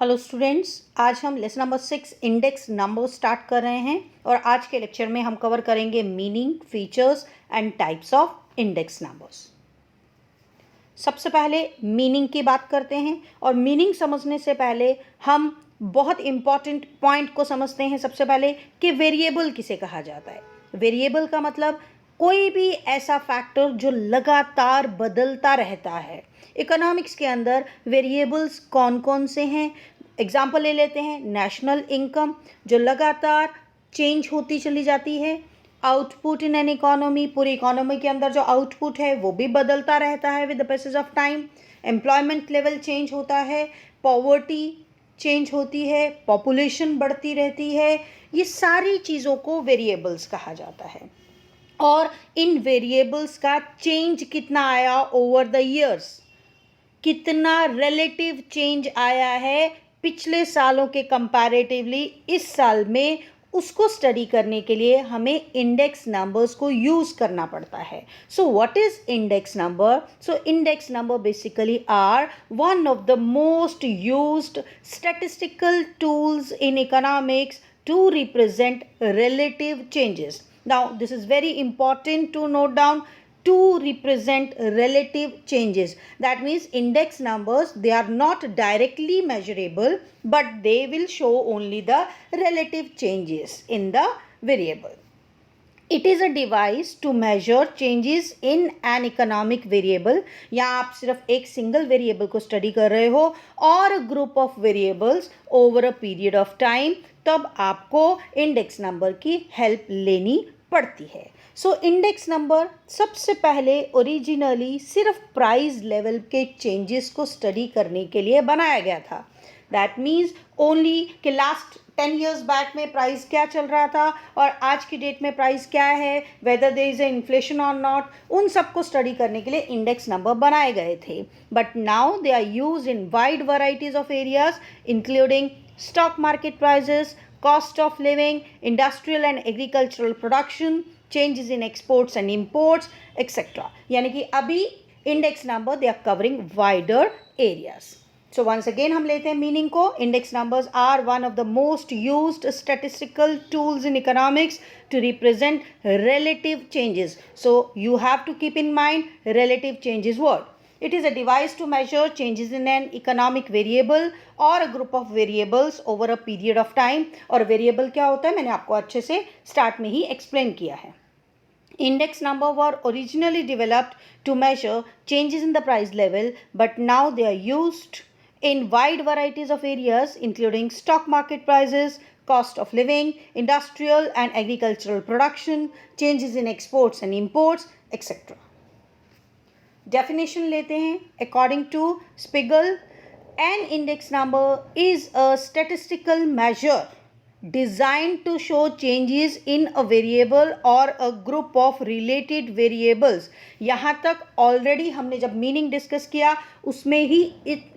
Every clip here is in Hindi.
हेलो स्टूडेंट्स, आज हम lesson number 6 index number start कर रहे हैं और आज के लेक्चर में हम कवर करेंगे meaning, features and types of index numbers. सबसे पहले मीनिंग की बात करते हैं और मीनिंग समझने से पहले हम बहुत इम्पॉर्टेंट पॉइंट को समझते हैं। सबसे पहले कि वेरिएबल किसे कहा जाता है। वेरिएबल का मतलब कोई भी ऐसा फैक्टर जो लगातार बदलता रहता है। इकोनॉमिक्स के अंदर वेरिएबल्स कौन कौन से हैं, एग्जाम्पल ले लेते हैं। नेशनल इनकम जो लगातार चेंज होती चली जाती है। आउटपुट इन एन इकोनॉमी, पूरी इकोनॉमी के अंदर जो आउटपुट है वो भी बदलता रहता है with the passage of time. Employment level change होता है, पॉवर्टी चेंज होती है, पॉपुलेशन बढ़ती रहती है। ये सारी चीज़ों को वेरिएबल्स कहा जाता है। और इन वेरिएबल्स का चेंज कितना आया ओवर द ईयर्स, कितना रिलेटिव चेंज आया है पिछले सालों के कंपैरेटिवली इस साल में, उसको स्टडी करने के लिए हमें इंडेक्स नंबर्स को यूज़ करना पड़ता है। So what is index number? So index number basically are one of the most used statistical tools in economics to represent relative changes. Now, this is very important to note down, to represent relative changes. That means index numbers, they are not directly measurable, but they will show only the relative changes in the variable. It is a device to measure changes in an economic variable. या आप सिर्फ एक सिंगल वेरिएबल को स्टडी कर रहे हो और group of variables over a period of time, तब आपको इंडेक्स नंबर की हेल्प लेनी पड़ती है। सो इंडेक्स नंबर सबसे पहले ओरिजिनली सिर्फ प्राइस लेवल के चेंजेस को स्टडी करने के लिए बनाया गया था। दैट मीन्स ओनली कि लास्ट 10 years बैक में प्राइस क्या चल रहा था और आज की डेट में प्राइस क्या है, whether there is a inflation और नॉट, उन सबको स्टडी करने के लिए इंडेक्स नंबर बनाए गए थे। But now they are used in wide varieties of areas including stock market prices, cost of living, industrial and agricultural production, changes in exports and imports, etc. यानी कि अभी index number they are covering wider areas. So once again हम लेते हैं मीनिंग को। Index numbers are one of the most used statistical tools in economics to represent relative changes. So you have to keep in mind relative changes word. It is a device to measure changes in an economic variable or a group of variables over a period of time. और variable क्या होता है मैंने आपको अच्छे से स्टार्ट में ही एक्सप्लेन किया है। Index number were originally developed to measure changes in the price level, but now they are used in wide varieties of areas including stock market prices, cost of living, industrial and agricultural production, changes in exports and imports, etc. Definition लेते हैं। According to Spiegel, an index number is a statistical measure designed to show changes in a variable or a group of related variables. यहाँ तक ऑलरेडी हमने जब मीनिंग डिस्कस किया उसमें ही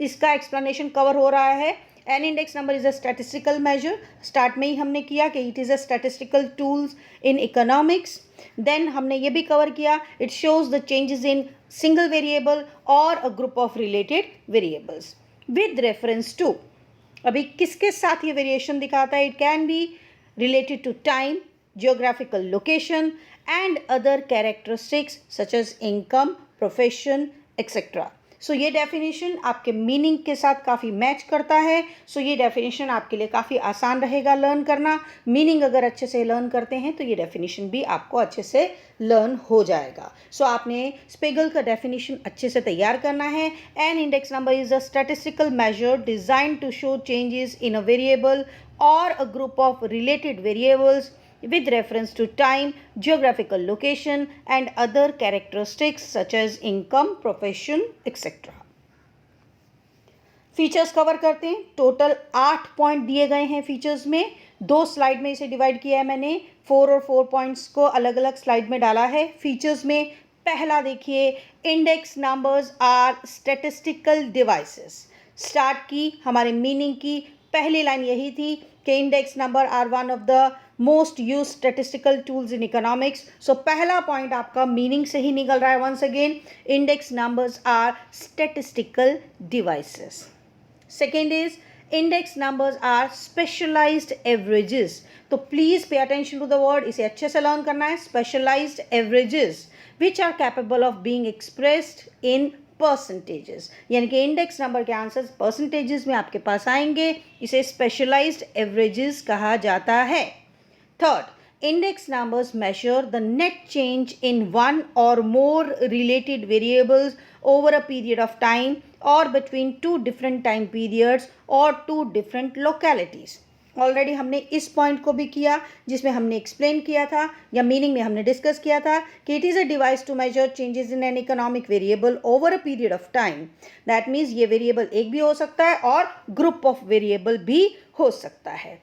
इसका एक्सप्लेनेशन कवर हो रहा है। An index number is a statistical measure, start में ही हमने किया कि it is a statistical tools in economics. Then हमने ये भी कवर किया, it shows the changes in single variable और a group of related variables with reference to. अभी किसके साथ ये वेरिएशन दिखाता है? It can be related to time, geographical location and other characteristics such as income, profession etcetera. सो ये डेफिनेशन आपके मीनिंग के साथ काफ़ी मैच करता है। सो ये डेफिनेशन आपके लिए काफ़ी आसान रहेगा लर्न करना। मीनिंग अगर अच्छे से लर्न करते हैं तो ये डेफिनेशन भी आपको अच्छे से लर्न हो जाएगा। सो आपने स्पेगल का डेफिनेशन अच्छे से तैयार करना है। An index number is a statistical measure design to show changes in a variable और a group of related variables with reference to time, geographical location and other characteristics such as income, profession, etc. Features cover करते हैं। टोटल 8 पॉइंट दिए गए हैं फीचर्स में। 2 स्लाइड में इसे डिवाइड किया है मैंने। 4 और 4 पॉइंट्स को अलग अलग स्लाइड में डाला है। फीचर्स में पहला देखिए, index numbers are statistical devices. Start की हमारे मीनिंग की पहली लाइन यही थी कि index number are one of the most use statistical tools in economics. So पहला पॉइंट आपका मीनिंग से ही निकल रहा है। Once again, index numbers are statistical devices. Second is index numbers are specialised averages. तो please pay attention to the word, इसे अच्छे से लर्न करना है। Specialised averages which are capable of being expressed in percentages, यानी कि इंडेक्स नंबर के आंसर्स परसेंटेजेस में आपके पास आएंगे, इसे स्पेशलाइज्ड एवरेजेस कहा जाता है। Third, index numbers measure the net change in one or more related variables over a period of time or between two different time periods or two different localities. Already हमने इस पॉइंट को भी किया जिसमें हमने एक्सप्लेन किया था या मीनिंग में हमने डिस्कस किया था कि it is a device to measure changes in an economic variable over a period of time. That means ये वेरिएबल एक भी हो सकता है और ग्रुप ऑफ वेरिएबल भी हो सकता है।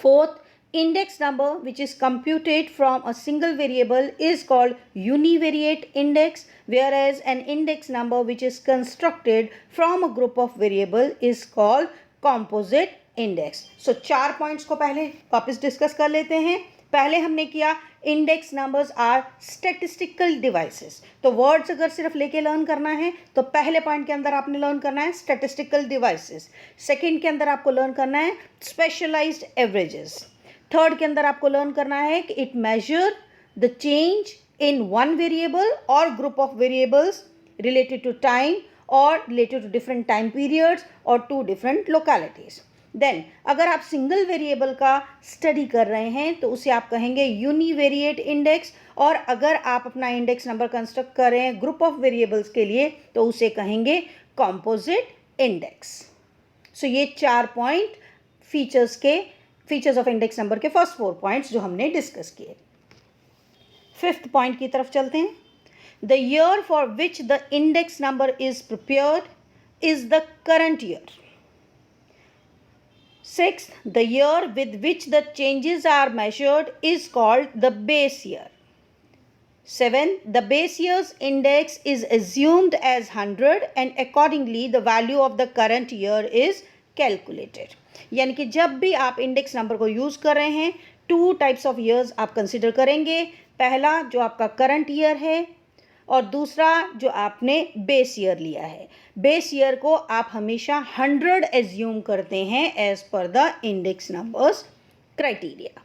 Fourth, index number which is computed from a single variable is called univariate index, whereas an index number which is constructed from a group of variable is called composite index. So 4 points को पहले वापस डिस्कस कर लेते हैं। पहले हमने किया index numbers are statistical devices. तो वर्ड्स अगर सिर्फ लेके लर्न करना है तो पहले पॉइंट के अंदर आपने लर्न करना है स्टैटिस्टिकल डिवाइसेस। सेकंड के अंदर आपको लर्न करना है स्पेशलाइज्ड एवरेजेस। थर्ड के अंदर आपको लर्न करना है कि it measure the change in one variable और group of variables related to time और related to different time periods और टू डिफरेंट लोकेलिटीज। देन अगर आप सिंगल वेरिएबल का स्टडी कर रहे हैं तो उसे आप कहेंगे यूनिवेरिएट इंडेक्स, और अगर आप अपना इंडेक्स नंबर कंस्ट्रक्ट कर रहे हैं ग्रुप ऑफ वेरिएबल्स के लिए तो उसे कहेंगे कॉम्पोजिट इंडेक्स। सो ये 4 point features of index number के फर्स्ट 4 पॉइंट्स जो हमने डिस्कस किए। फिफ्थ पॉइंट की तरफ चलते हैं। The year for which the index number is prepared is the current year. Sixth, the year with which the changes are measured is called the base year. Seventh, the base year's index is assumed as 100 and accordingly the value of the current year is calculated. यानी कि जब भी आप इंडेक्स नंबर को यूज़ कर रहे हैं 2 टाइप्स ऑफ ईयर्स आप कंसिडर करेंगे। पहला जो आपका करंट ईयर है और दूसरा जो आपने बेस ईयर लिया है। बेस ईयर को आप हमेशा 100 एज्यूम करते हैं as per the index numbers criteria.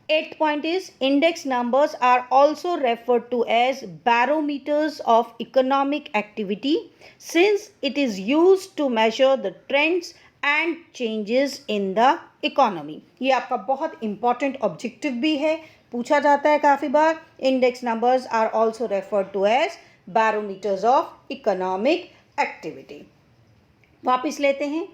8th point is index numbers are also referred to as barometers of economic activity since it is used to measure the trends and changes in the economy. ये आपका बहुत important objective भी है, पूछा जाता है काफ़ी बार। Index numbers are also referred to as barometers of economic activity. वापस लेते हैं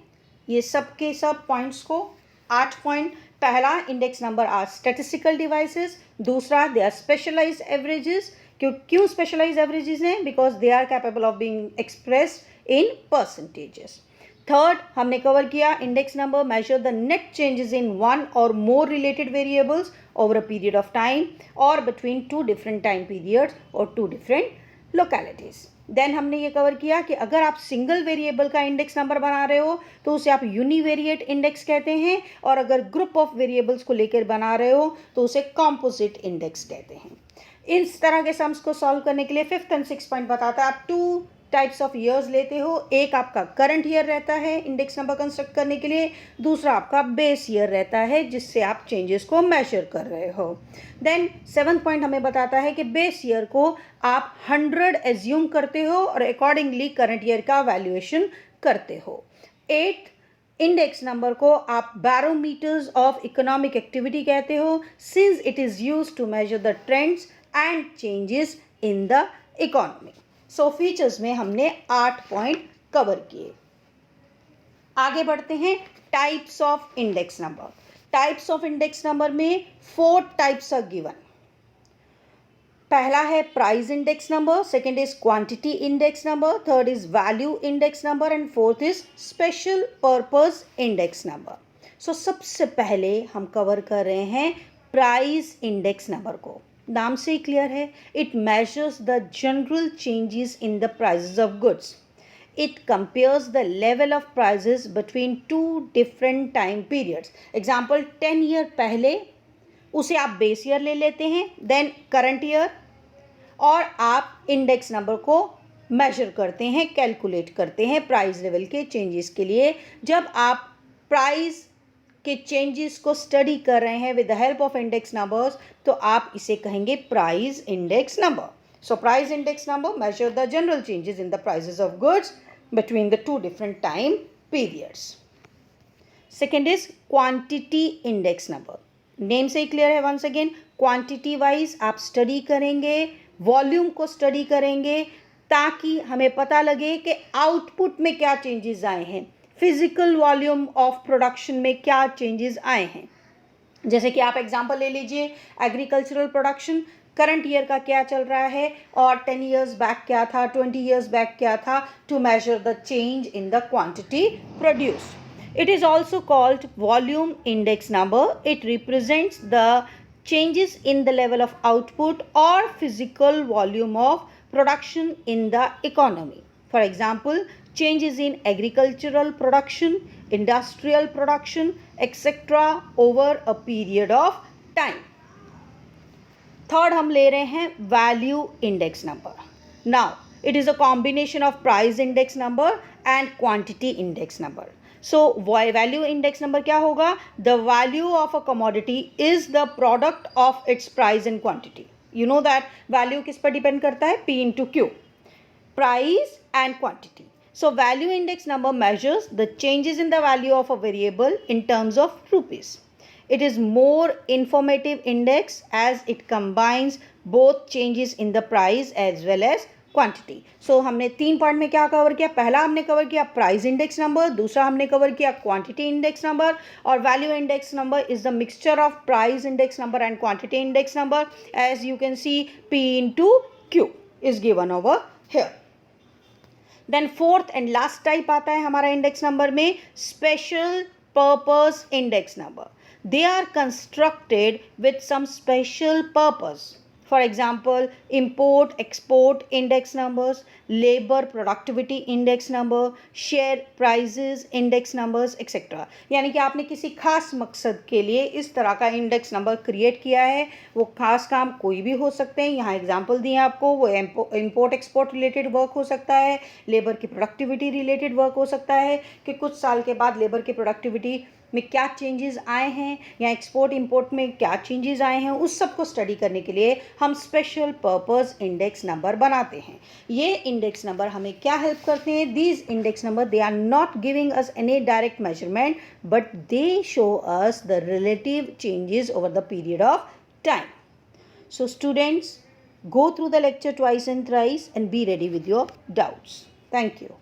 ये सब के सब पॉइंट्स को। 8 पॉइंट, पहला index number are statistical devices, दूसरा दे आर स्पेशलाइज्ड एवरेजेस। क्यों स्पेशलाइज्ड एवरेजेस हैं? Because they are capable of being expressed in percentages. Third हमने कवर किया index number measure the net changes in one और more related variables over a period of time और बिटवीन 2 डिफरेंट टाइम पीरियड्स और 2 डिफरेंट लोकेलिटीज। देन हमने ये कवर किया कि अगर आप सिंगल वेरिएबल का इंडेक्स नंबर बना रहे हो तो उसे आप यूनिवेरिएट इंडेक्स कहते हैं, और अगर ग्रुप ऑफ वेरिएबल्स को लेकर बना रहे हो तो उसे कॉम्पोजिट इंडेक्स कहते हैं। इस तरह के सम्स को सॉल्व करने के लिए 5th and 6th पॉइंट बताता है आप 2 टाइप्स ऑफ ईयर्स लेते हो। एक आपका करंट ईयर रहता है इंडेक्स नंबर कंस्ट्रक्ट करने के लिए, दूसरा आपका बेस ईयर रहता है जिससे आप चेंजेस को मेजर कर रहे हो। देन 7th पॉइंट हमें बताता है कि बेस ईयर को आप 100 एज्यूम करते हो और अकॉर्डिंगली करंट ईयर का वैल्यूएशन करते हो। 8th, इंडेक्स नंबर को आप बैरोमीटर्स ऑफ इकोनॉमिक एक्टिविटी कहते हो since it is used to measure the trends and changes in the economy. So features में हमने 8 पॉइंट कवर किए। आगे बढ़ते हैं types of index number. Types of index number में 4 टाइप्स आर गिवन। पहला है price index number, second is quantity index number, third is value index number and fourth is special purpose index number. So सबसे पहले हम कवर कर रहे हैं प्राइस इंडेक्स नंबर को। नाम से ही क्लियर है, it measures the general changes in the prices of goods. It compares the level of prices between 2 different time periods. Example 10 year पहले उसे आप बेस ईयर ले लेते हैं, देन करंट ईयर, और आप इंडेक्स नंबर को मेजर करते हैं, कैलकुलेट करते हैं प्राइस लेवल के चेंजेस के लिए। जब आप प्राइस के चेंजेस को स्टडी कर रहे हैं with the help of index numbers, तो आप इसे कहेंगे price index number. So price index number measure the general changes in the prices of goods between the two different time periods. Second is quantity index number. Name से ही क्लियर है, वंस अगेन क्वांटिटी वाइज आप स्टडी करेंगे, वॉल्यूम को स्टडी करेंगे, ताकि हमें पता लगे कि आउटपुट में क्या चेंजेस आए हैं, फिजिकल वॉल्यूम ऑफ प्रोडक्शन में क्या चेंजेस आए हैं। जैसे कि आप एग्जांपल ले लीजिए, एग्रीकल्चरल प्रोडक्शन करंट ईयर का क्या चल रहा है और 10 ईयर्स बैक क्या था, 20 ईयर्स बैक क्या था, to measure the change in the quantity produced. It is also called volume index number. It represents the changes in the level of output or physical volume of production in the economy. For example, changes in agricultural production, industrial production, etc. over a period of time. Third हम ले रहे हैं value index number. Now, it is a combination of price index number and quantity index number. So value index number क्या होगा? The value of a commodity is the product of its price and quantity. You know that value किस पर depend करता है? P into Q. Price and quantity. So value index number measures the changes in the value of a variable in terms of rupees. It is more informative index as it combines both changes in the price as well as quantity. So हमने 3 पार्ट में क्या कवर किया? पहला हमने कवर किया प्राइस इंडेक्स नंबर, दूसरा हमने कवर किया क्वांटिटी इंडेक्स नंबर, और value index number is the mixture of price index number and quantity index number. As you can see P into Q is given over here. Then fourth and last type आता है हमारा इंडेक्स नंबर में, special purpose index number. They are constructed with some special purpose. For example, import export index numbers, labor productivity index number, share prices index numbers, etc. यानी कि आपने किसी खास मकसद के लिए इस तरह का इंडेक्स नंबर क्रिएट किया है। वो खास काम कोई भी हो सकते हैं, यहाँ एग्जांपल दिए आपको। वो इंपोर्ट एक्सपोर्ट रिलेटेड वर्क हो सकता है, लेबर की प्रोडक्टिविटी रिलेटेड वर्क हो सकता है कि कुछ साल के बाद लेबर की प्रोडक्टिविटी में क्या चेंजेस आए हैं या एक्सपोर्ट इंपोर्ट में क्या चेंजेस आए हैं, उस सब को स्टडी करने के लिए हम स्पेशल पर्पस इंडेक्स नंबर बनाते हैं। ये इंडेक्स नंबर हमें क्या हेल्प करते हैं? These index number they are not giving us any direct measurement, but they show us the relative changes over the period of time. So students, go through the lecture twice and thrice and be ready with your doubts. Thank you.